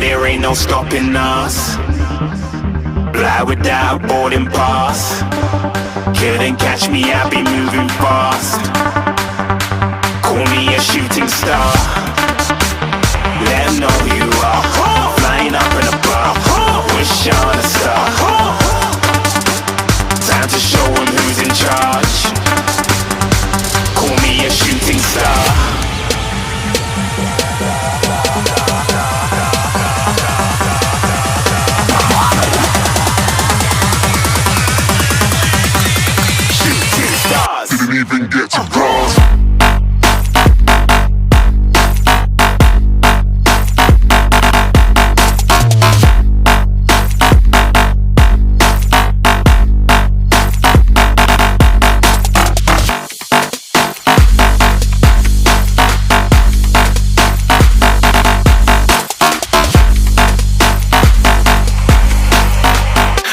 there ain't no stopping us. Fly without a boarding pass. Couldn't catch me, I be moving fast. Call me a shooting star. Let 'em know who you are. Flying up in a bar. Wish on a star. Time to show 'em who's in charge. Call me a shooting star. Didn't even get to cross.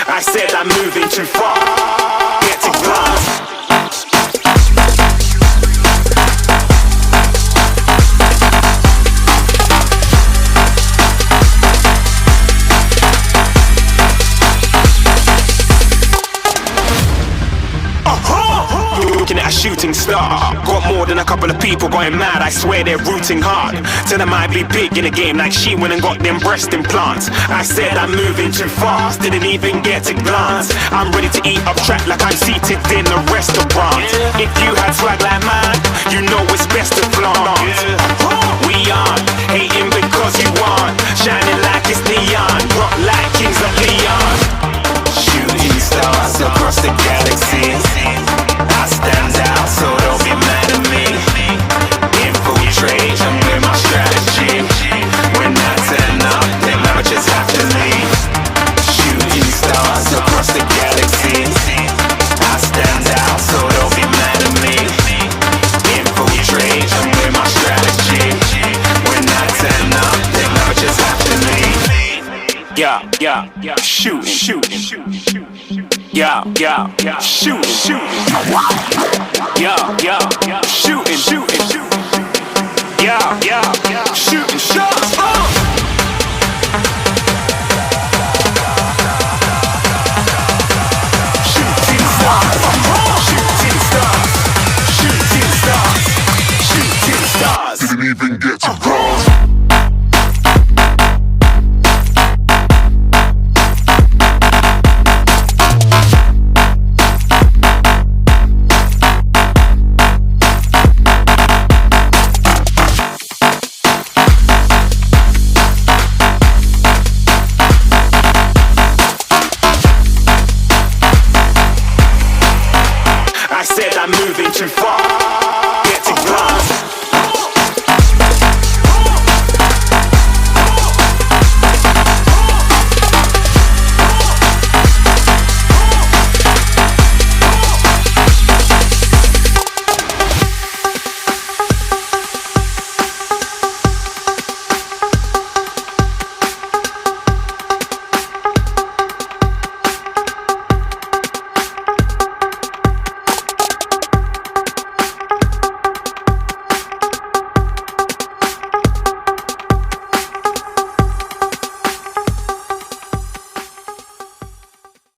I said I'm moving too far. Get to glass. Looking at a shooting star. Got more than a couple of people going mad, I swear they're rooting hard. Tell them I be big in the game like she went and got them breast implants. I said I'm moving too fast, didn't even get to glance. I'm ready to eat up track like I'm seated in a restaurant. If you had swag like mine, you know it's best to flaunt. We aren't hating because you aren't shining like it's neon, rock like kings of Leon. Shooting stars across the galaxy. I stand out, so don't be mad at me. Infiltrate, I'm with my strategy. When I turn up, then I just have to leave. Shooting stars across the galaxy. I stand out, so don't be mad at me. Infiltrate, I'm with my strategy. When I turn up, then I just have to leave. Yeah, shooting. Yeah, shooting. Yeah, shooting. Yeah, shooting shots. Shooting stars. Didn't even get to cross. I said I'm moving too far. Get to glass.